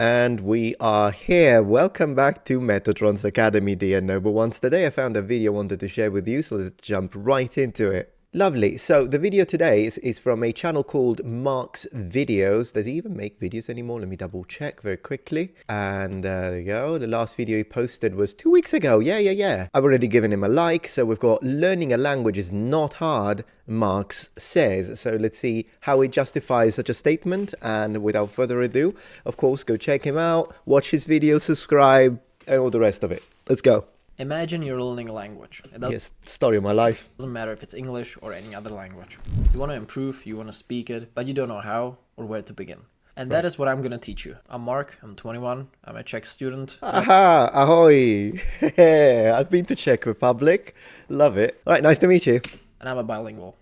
And we are here. Welcome back to Metatron's Academy, dear noble ones. Today I found a video I wanted to share with you, so let's jump right into it. Lovely. So the video today is from a channel called Mark's Videos. Does he even make videos anymore? Let me double check very quickly. And there you go. The last video he posted was 2 weeks ago. Yeah. I've already given him a like. So we've got learning a language is not hard, Marx says. So let's see how he justifies such a statement. And without further ado, of course, go check him out, watch his videos, subscribe, and all the rest of it. Let's go. Imagine you're learning a language. Yes, story of my life. Doesn't matter if it's English or any other language. You want to improve, you want to speak it, but you don't know how or where to begin. And that is what I'm going to teach you. I'm Mark, I'm 21, I'm a Czech student. Aha, ahoy. I've been to Czech Republic. Love it. All right, nice to meet you. And I'm a bilingual.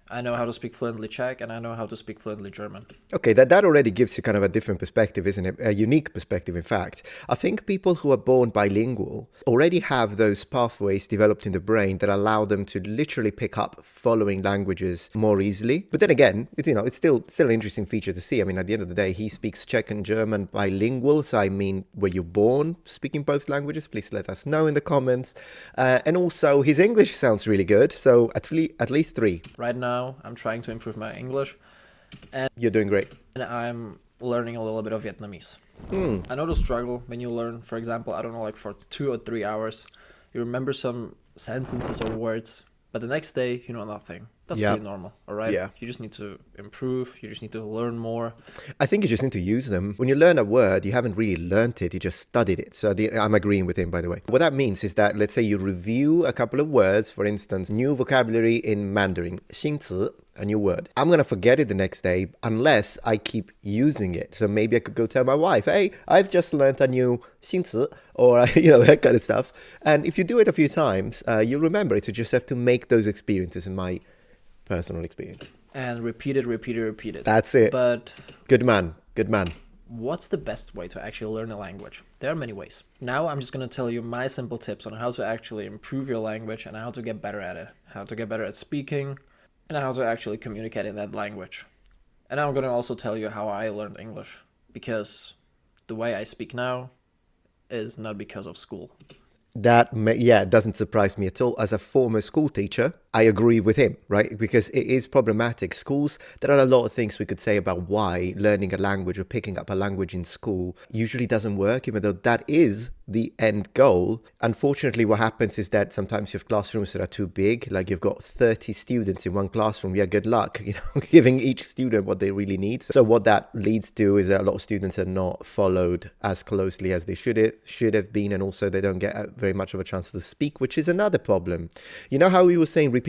I know how to speak fluently Czech and I know how to speak fluently German. Okay, that already gives you kind of a different perspective, isn't it? A unique perspective, in fact. I think people who are born bilingual already have those pathways developed in the brain that allow them to literally pick up following languages more easily. But then again, it's still an interesting feature to see. I mean, at the end of the day, he speaks Czech and German bilingual. So I mean, were you born speaking both languages? Please let us know in the comments. And also, his English sounds really good. So at least 3. Right now, I'm trying to improve my English. And you're doing great. And I'm learning a little bit of Vietnamese. I know the struggle when you learn, for example, I don't know, like for 2 or 3 hours, you remember some sentences or words, but the next day you know nothing. That's pretty normal, all right? Yeah. You just need to improve, you just need to learn more. I think you just need to use them. When you learn a word, you haven't really learnt it, you just studied it. So I'm agreeing with him, by the way. What that means is that, let's say you review a couple of words, for instance, new vocabulary in Mandarin, 新词, a new word. I'm going to forget it the next day unless I keep using it. So maybe I could go tell my wife, hey, I've just learned a new 新词, or, that kind of stuff. And if you do it a few times, you'll remember it. You just have to make those experiences, in my personal experience. And repeat it. That's it. But good man. What's the best way to actually learn a language? There are many ways. Now I'm just going to tell you my simple tips on how to actually improve your language and how to get better at it. How to get better at speaking and how to actually communicate in that language. And I'm going to also tell you how I learned English, because the way I speak now is not because of school. It doesn't surprise me at all. As a former school teacher, I agree with him, right? Because it is problematic. Schools, there are a lot of things we could say about why learning a language or picking up a language in school usually doesn't work, even though that is the end goal. Unfortunately, what happens is that sometimes you have classrooms that are too big, like you've got 30 students in one classroom. Yeah, good luck, giving each student what they really need. So what that leads to is that a lot of students are not followed as closely as they should have been, and also they don't get very much of a chance to speak, which is another problem. You know how we were saying repeat?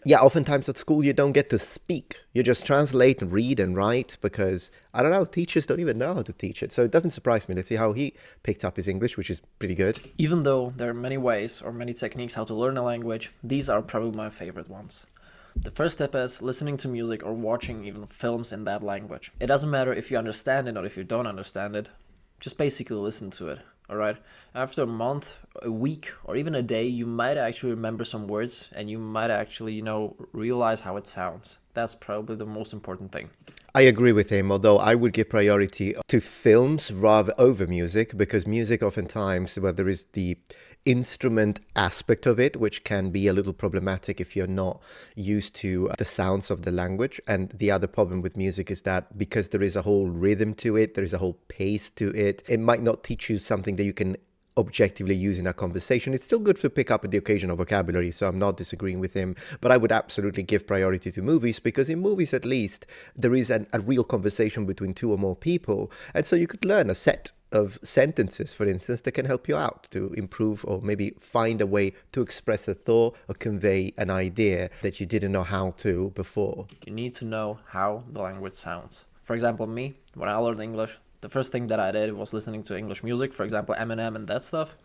Yeah, oftentimes at school you don't get to speak. You just translate and read and write because, I don't know, teachers don't even know how to teach it. So it doesn't surprise me. Let's see how he picked up his English, which is pretty good. Even though there are many ways or many techniques how to learn a language, these are probably my favorite ones. The first step is listening to music or watching even films in that language. It doesn't matter if you understand it or if you don't understand it. Just basically listen to it. All right. After a month, a week, or even a day, you might actually remember some words and you might actually, realize how it sounds. That's probably the most important thing. I agree with him, although I would give priority to films rather over music, because music oftentimes, there is the instrument aspect of it, which can be a little problematic if you're not used to the sounds of the language. And the other problem with music is that because there is a whole rhythm to it, there is a whole pace to it, it might not teach you something that you can objectively use in a conversation. It's still good to pick up at the occasional vocabulary, so I'm not disagreeing with him, but I would absolutely give priority to movies, because in movies at least there is a real conversation between 2 or more people, and so you could learn a set of sentences, for instance, that can help you out to improve or maybe find a way to express a thought or convey an idea that you didn't know how to before. You need to know how the language sounds. For example, me, when I learned English, the first thing that I did was listening to English music, for example, Eminem and that stuff,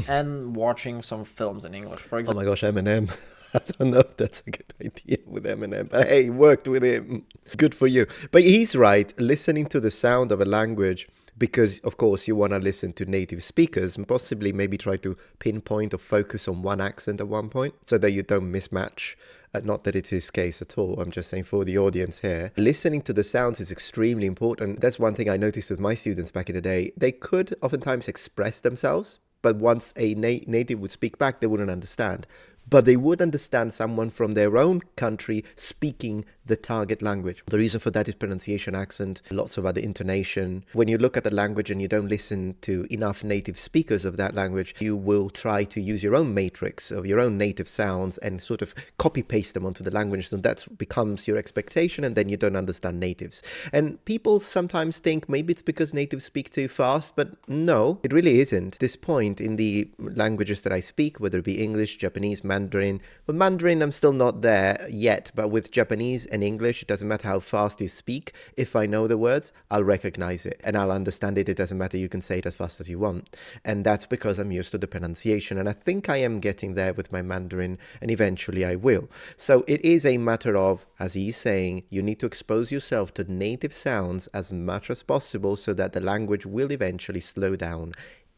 and watching some films in English. For example, oh my gosh, Eminem. I don't know if that's a good idea with Eminem, but hey, worked with him. Good for you. But he's right, listening to the sound of a language, because of course you want to listen to native speakers and possibly maybe try to pinpoint or focus on one accent at one point so that you don't mismatch Not that it's his case at all. I'm just saying for the audience here, listening to the sounds is extremely important. That's one thing I noticed with my students back in the day. They could oftentimes express themselves, but once a native would speak back, they wouldn't understand. But they would understand someone from their own country speaking the target language. The reason for that is pronunciation, accent, lots of other intonation. When you look at the language and you don't listen to enough native speakers of that language, you will try to use your own matrix of your own native sounds and sort of copy paste them onto the language. So that becomes your expectation, and then you don't understand natives. And people sometimes think maybe it's because natives speak too fast, but no, it really isn't. At this point in the languages that I speak, whether it be English, Japanese, Mandarin, but Mandarin I'm still not there yet, but with Japanese and English, it doesn't matter how fast you speak. If I know the words, I'll recognize it and I'll understand it. It doesn't matter. You can say it as fast as you want. And that's because I'm used to the pronunciation. And I think I am getting there with my Mandarin, and eventually I will. So it is a matter of, as he's saying, you need to expose yourself to native sounds as much as possible so that the language will eventually slow down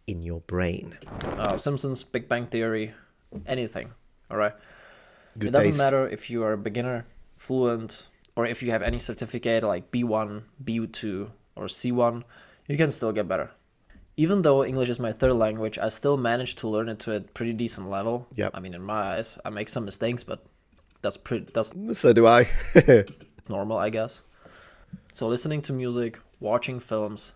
in your brain. Simpsons, Big Bang Theory, anything. All right. Good It doesn't taste. matter if you are a beginner, fluent, or if you have any certificate like B1, B2, or C1, you can still get better. Even though English is my third language, I still managed to learn it to a pretty decent level. Yep. I mean, in my eyes, I make some mistakes, but that's So do I. normal, I guess. So listening to music, watching films,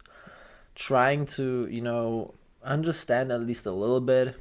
trying to, understand at least a little bit,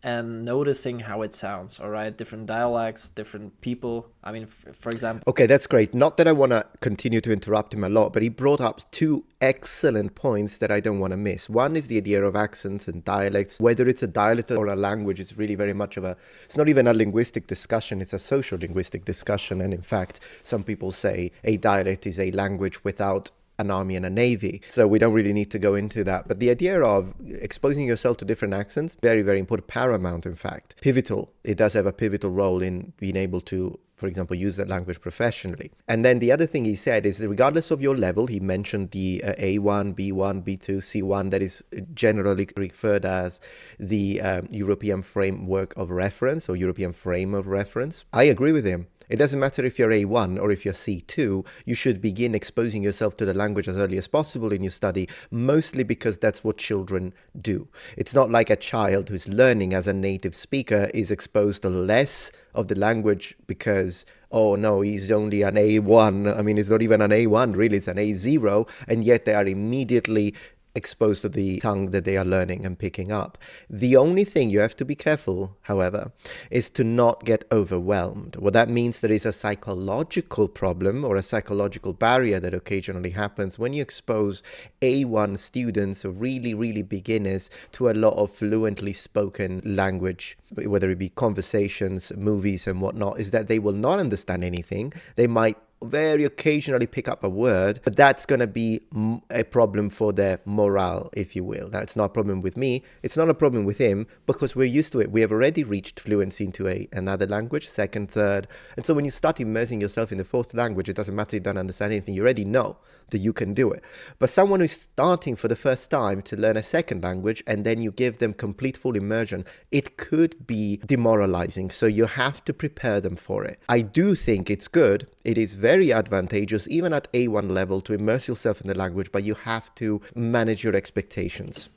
and noticing how it sounds, all right? Different dialects, different people. I mean, for example, Okay, that's great. Not that I want to continue to interrupt him a lot, but he brought up two excellent points that I don't want to miss. One is the idea of accents and dialects. Whether it's a dialect or a language, it's really very much of it's not even a linguistic discussion, it's a social linguistic discussion. And in fact, some people say a dialect is a language without an army and a navy. So we don't really need to go into that. But the idea of exposing yourself to different accents, very, very important, paramount, in fact. Pivotal. It does have a pivotal role in being able to, for example, use that language professionally. And then the other thing he said is that regardless of your level, he mentioned the A1, B1, B2, C1, that is generally referred as the European Framework of Reference or European Frame of Reference. I agree with him. It doesn't matter if you're A1 or if you're C2, you should begin exposing yourself to the language as early as possible in your study, mostly because that's what children do. It's not like a child who's learning as a native speaker is exposed to less of the language because, oh no, he's only an A1. I mean, it's not even an A1, really, it's an A0, and yet they are immediately exposed to the tongue that they are learning and picking up. The only thing you have to be careful, however, is to not get overwhelmed. What that means, there is a psychological problem or a psychological barrier that occasionally happens when you expose A1 students or really, really beginners to a lot of fluently spoken language, whether it be conversations, movies and whatnot, is that they will not understand anything. They might very occasionally pick up a word, but that's going to be a problem for their morale, if you will. That's not a problem with me. It's not a problem with him because we're used to it. We have already reached fluency into another language, second, third. And so when you start immersing yourself in the fourth language, it doesn't matter you don't understand anything. You already know that you can do it. But someone who's starting for the first time to learn a second language and then you give them complete full immersion, it could be demoralizing. So you have to prepare them for it. I do think it's good. It is very advantageous, even at A1 level, to immerse yourself in the language, but you have to manage your expectations.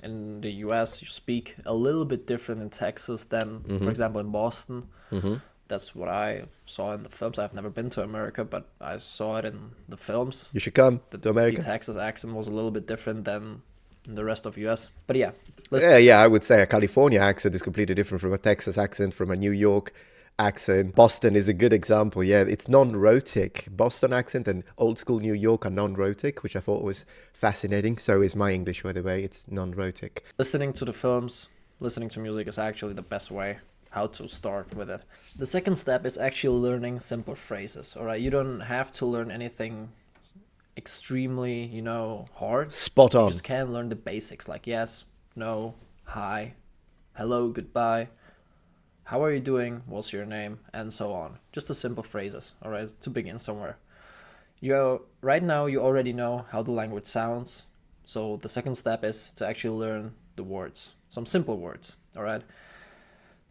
in the US, you speak a little bit different in Texas than, for example, in Boston. That's what I saw in the films. I've never been to America, but I saw it in the films. You should come to America. The Texas accent was a little bit different than in the rest of US. But yeah. I would say a California accent is completely different from a Texas accent, from a New York accent. Boston is a good example. Yeah, it's non-rhotic. Boston accent and old school New York are non-rhotic, which I thought was fascinating. So is my English, by the way. It's non-rhotic. Listening to the films, listening to music is actually the best way how to start with it. The second step is actually learning simple phrases. All right, you don't have to learn anything extremely, hard. Spot on. You just can learn the basics like yes, no, hi, hello, goodbye, how are you doing, what's your name, and so on. Just the simple phrases, all right, to begin somewhere. Right now you already know how the language sounds, so the second step is to actually learn the words, some simple words, all right,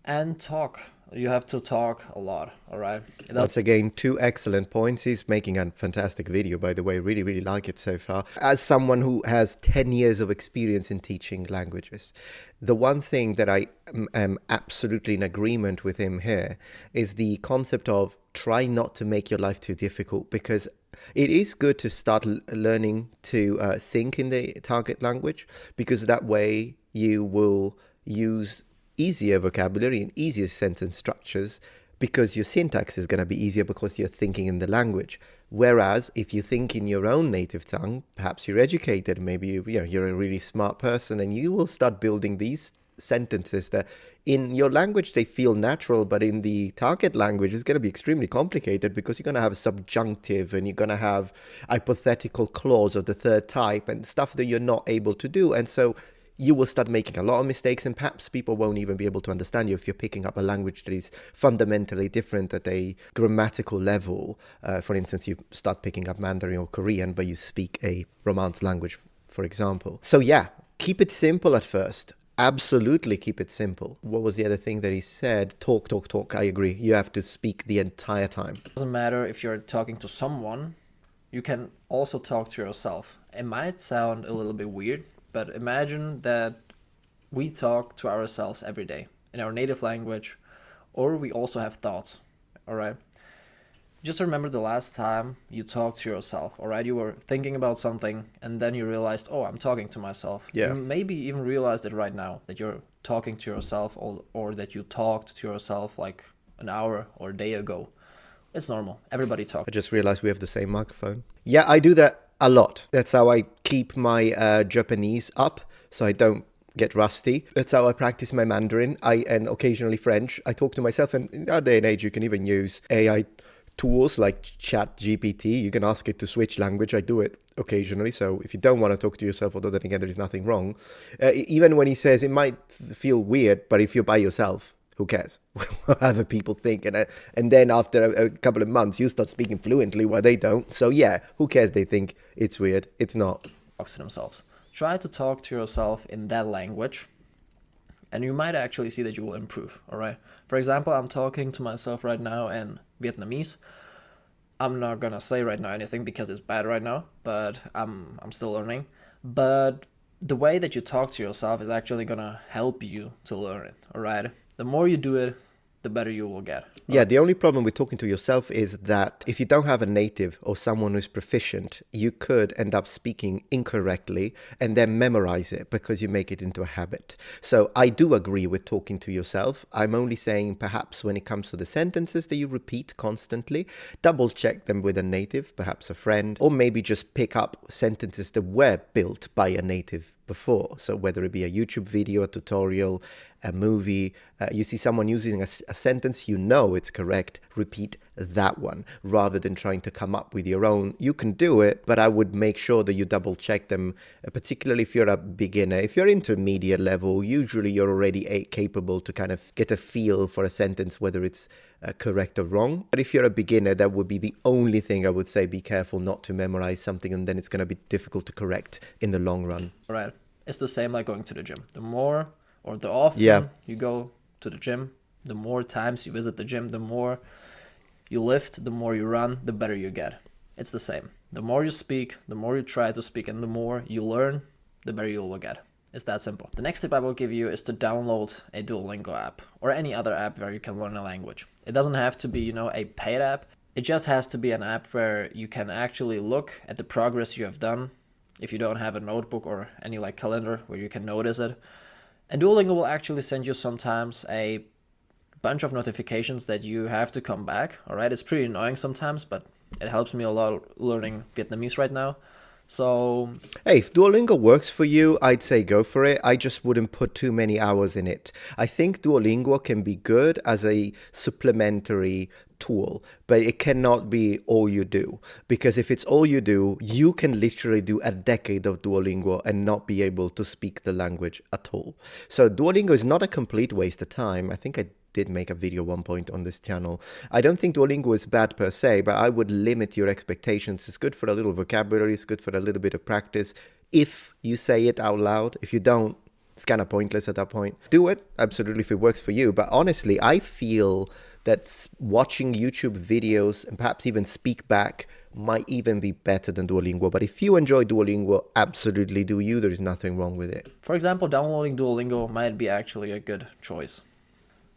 and talk You have to talk a lot, all right? It doesn't Once again, two excellent points. He's making a fantastic video, by the way. Really, really like it so far. As someone who has 10 years of experience in teaching languages, the one thing that I am absolutely in agreement with him here is the concept of try not to make your life too difficult, because it is good to start learning to think in the target language, because that way you will use easier vocabulary and easier sentence structures, because your syntax is going to be easier because you're thinking in the language. Whereas if you think in your own native tongue, perhaps you're educated, maybe you're a really smart person, and you will start building these sentences that in your language they feel natural, but in the target language it's going to be extremely complicated, because you're going to have a subjunctive and you're going to have hypothetical clause of the third type and stuff that you're not able to do. And so you will start making a lot of mistakes, and perhaps people won't even be able to understand you if you're picking up a language that is fundamentally different at a grammatical level. For instance, you start picking up Mandarin or Korean, but you speak a Romance language, for example. So yeah, keep it simple at first. Absolutely keep it simple. What was the other thing that he said? Talk, talk, talk. I agree. You have to speak the entire time. matter if you're talking to someone, you can also talk to yourself. It might sound a little bit weird, but imagine that we talk to ourselves every day in our native language, or we also have thoughts, all right? Just remember the last time you talked to yourself, all right? You were thinking about something and then you realized, oh, I'm talking to myself. Yeah. You maybe even realized it right now that you're talking to yourself, or that you talked to yourself like an hour or a day ago. It's normal. Everybody talks. I just realized we have the same microphone. Yeah, I do that a lot. That's how I keep my Japanese up, so I don't get rusty. That's how I practice my Mandarin. And occasionally French. I talk to myself, and in our day and age, you can even use AI tools like Chat GPT. You can ask it to switch language. I do it occasionally. So if you don't want to talk to yourself, although then again, there is nothing wrong. Even when he says it might feel weird, but if you're by yourself, who cares what other people think? And then after a couple of months, you start speaking fluently while they don't. So yeah, who cares? They think it's weird. It's not. Talks to themselves. Try to talk to yourself in that language, and you might actually see that you will improve, all right? For example, I'm talking to myself right now in Vietnamese. I'm not gonna say right now anything because it's bad right now, but I'm still learning. But the way that you talk to yourself is actually gonna help you to learn it, all right? The more you do it, the better you will get. Yeah, the only problem with talking to yourself is that if you don't have a native or someone who's proficient, you could end up speaking incorrectly and then memorize it because you make it into a habit. So I do agree with talking to yourself. I'm only saying perhaps when it comes to the sentences that you repeat constantly, double check them with a native, perhaps a friend, or maybe just pick up sentences that were built by a native before. So whether it be a YouTube video, a tutorial, a movie, you see someone using a sentence, you know it's correct, repeat that one rather than trying to come up with your own. You can do it, but I would make sure that you double check them, particularly if you're a beginner. If you're intermediate level, usually you're already capable to kind of get a feel for a sentence, whether it's correct or wrong. But if you're a beginner, that would be the only thing I would say. Be careful not to memorize something, and then it's going to be difficult to correct in the long run. All right. It's the same like going to the gym. The more or the often you go to the gym, the more times you visit the gym, the more you lift, the more you run, the better you get. It's the same. The more you speak, the more you try to speak, and the more you learn, the better you will get. It's that simple. The next tip I will give you is to download a Duolingo app or any other app where you can learn a language. It doesn't have to be, a paid app. It just has to be an app where you can actually look at the progress you have done if you don't have a notebook or any calendar where you can notice it. And Duolingo will actually send you sometimes a bunch of notifications that you have to come back, all right? It's pretty annoying sometimes, but it helps me a lot learning Vietnamese right now. So, hey, if Duolingo works for you, I'd say go for it. I just wouldn't put too many hours in it. I think Duolingo can be good as a supplementary tool, but it cannot be all you do. Because if it's all you do, you can literally do a decade of Duolingo and not be able to speak the language at all. So Duolingo is not a complete waste of time. I think I did make a video at one point on this channel. I don't think Duolingo is bad per se, but I would limit your expectations. It's good for a little vocabulary. It's good for a little bit of practice. If you say it out loud, if you don't, It's kind of pointless at that point. Do it, absolutely, if it works for you. But honestly, I feel that watching YouTube videos and perhaps even speak back might even be better than Duolingo. But if you enjoy Duolingo, absolutely do you. There is nothing wrong with it. For example, downloading Duolingo might be actually a good choice.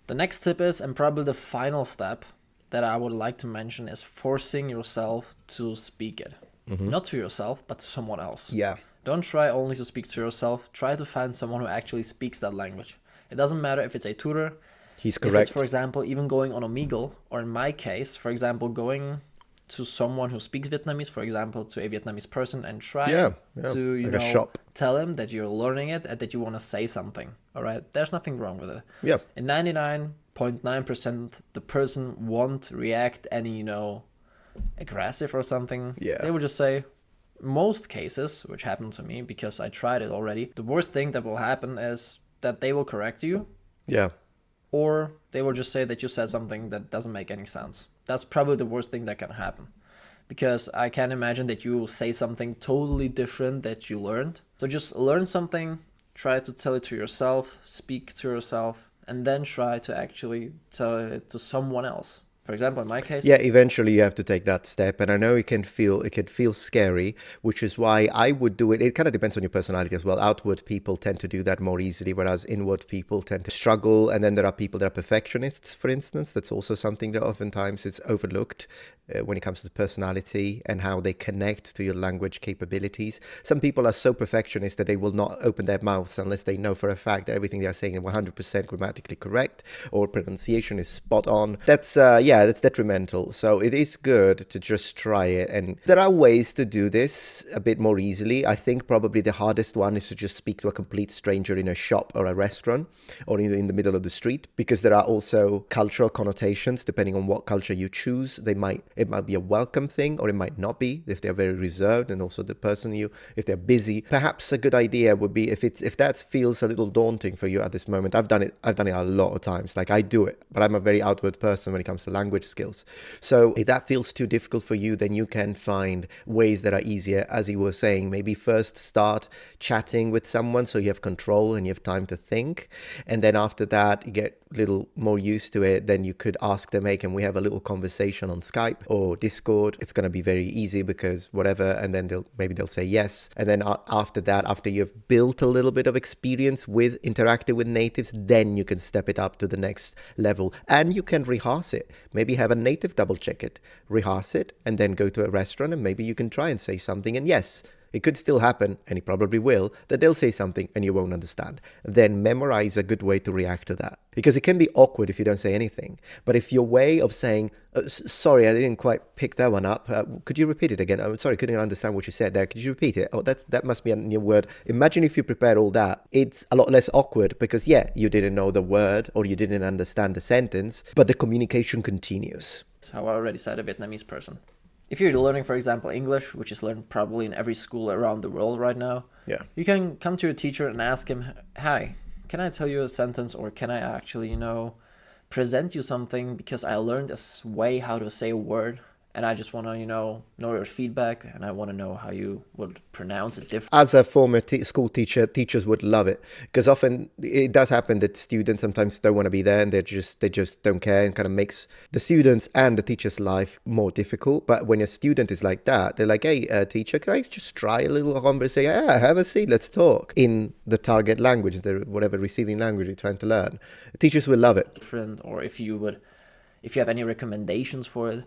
The next tip is, and probably the final step that I would like to mention, is forcing yourself to speak it. Not to yourself, but to someone else. Yeah. Don't try only to speak to yourself. Try to find someone who actually speaks that language. It doesn't matter if it's a tutor. He's If correct. it's, for example, even going on Omegle, or in my case, for example, going to someone who speaks Vietnamese, for example, to a Vietnamese person, and try to, like a shop. tell him that you're learning it and that you want to say something. All right? There's nothing wrong with it. Yeah. In 99.9%, the person won't react any, aggressive or something. Yeah. They will just say, most cases, which happened to me because I tried it already, the worst thing that will happen is that they will correct you, Yeah. or they will just say that you said something that doesn't make any sense. That's probably the worst thing that can happen, because I can imagine that you will say something totally different that you learned. So just learn something, try to tell it to yourself, speak to yourself, and then try to actually tell it to someone else. For example, in my case, Yeah, eventually you have to take that step, and I know it can feel scary, which is why I would do it. It kind of depends on your personality as well. Outward people tend to do that more easily, whereas inward people tend to struggle. And then there are people that are perfectionists, for instance. That's also something that oftentimes is overlooked when it comes to personality and how they connect to your language capabilities. Some people are so perfectionist that they will not open their mouths unless they know for a fact that everything they are saying is 100% grammatically correct or pronunciation is spot on. That's that's detrimental. So it is good to just try it. And there are ways to do this a bit more easily. I think probably the hardest one is to just speak to a complete stranger in a shop or a restaurant or in the middle of the street, because there are also cultural connotations depending on what culture you choose. It might be a welcome thing, or it might not be if they're very reserved, and also the person if they're busy. Perhaps a good idea would be, if that feels a little daunting for you at this moment. I've done it a lot of times. Like, I do it, but I'm a very outward person when it comes to language skills. So if that feels too difficult for you, then you can find ways that are easier. As you were saying, maybe first start chatting with someone so you have control and you have time to think, and then after that you get a little more used to it. Then you could ask them, hey, can we have a little conversation on Skype or Discord? It's going to be very easy because whatever, and then they'll say yes. And then after that, after you've built a little bit of experience with interacting with natives, then you can step it up to the next level, and you can rehearse it. Maybe have a native double check it, rehearse it, and then go to a restaurant and maybe you can try and say something. And yes, it could still happen, and it probably will, that they'll say something and you won't understand. Then memorize a good way to react to that. Because it can be awkward if you don't say anything. But if your way of saying, sorry, I didn't quite pick that one up. Could you repeat it again? I'm sorry, couldn't understand what you said there. Could you repeat it? Oh, that must be a new word. Imagine if you prepare all that. It's a lot less awkward because, yeah, you didn't know the word or you didn't understand the sentence, but the communication continues. That's how I already said, a Vietnamese person. If you're learning, for example, English, which is learned probably in every school around the world right now, Yeah. you can come to your teacher and ask him, hi, can I tell you a sentence, or can I actually, present you something, because I learned a way how to say a word, and I just want to, know your feedback, and I want to know how you would pronounce it differently. As a former school teacher, teachers would love it, because often it does happen that students sometimes don't want to be there, and they just don't care, and kind of makes the students and the teacher's life more difficult. But when a student is like that, they're like, hey, teacher, can I just try a little conversation? Yeah, have a seat, let's talk in the target language, the whatever receiving language you're trying to learn. Teachers will love it. Or if you have any recommendations for it.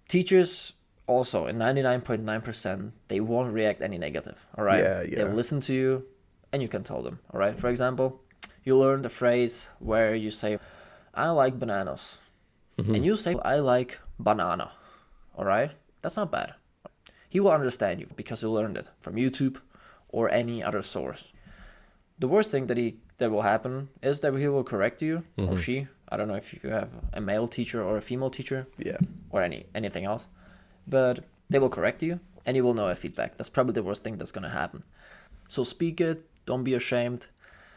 Teachers also, in 99.9%, they won't react any negative, all right? Yeah. They'll listen to you, and you can tell them, all right? For example, you learn the phrase where you say, I like bananas. And you say, I like banana, all right? That's not bad. He will understand you because you learned it from YouTube or any other source. The worst thing that will happen is that he will correct you, or she. I don't know if you have a male teacher or a female teacher, Yeah. or anything else, but they will correct you and you will know a feedback. That's probably the worst thing that's going to happen. So speak it, don't be ashamed,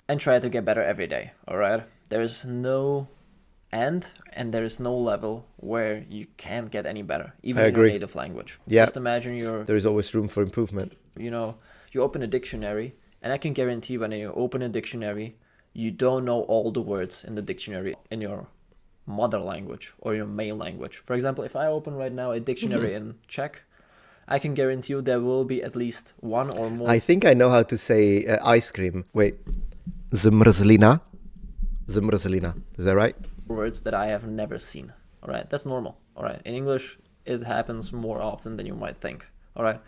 and try to get better every day, all right? There is no end and there is no level where you can't get any better, even in your native language. Yeah. Just imagine there is always room for improvement. you open a dictionary And I can guarantee when you open a dictionary, you don't know all the words in the dictionary in your mother language or your main language. For example, if I open right now a dictionary in Czech, I can guarantee you there will be at least one or more. I think I know how to say ice cream. Wait. Zmrzlina. Zmrzlina. Is that right? Words that I have never seen. All right, that's normal. All right, in English, it happens more often than you might think. All right,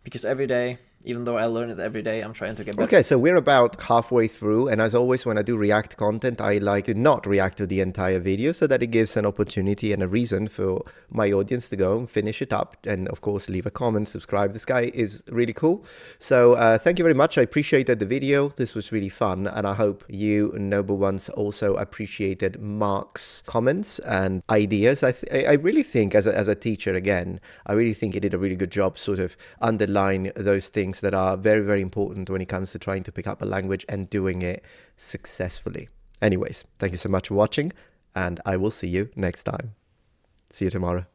because every day, even though I learn it every day, I'm trying to get better. Okay, so we're about halfway through, and as always, when I do React content, I like to not react to the entire video so that it gives an opportunity and a reason for my audience to go and finish it up, and of course, leave a comment, subscribe. This guy is really cool. So thank you very much. I appreciated the video. This was really fun, and I hope you noble ones also appreciated Mark's comments and ideas. I really think, as a teacher, again, I really think he did a really good job sort of underline those things that are very, very important when it comes to trying to pick up a language and doing it successfully. Anyways, thank you so much for watching, and I will see you next time. See you tomorrow.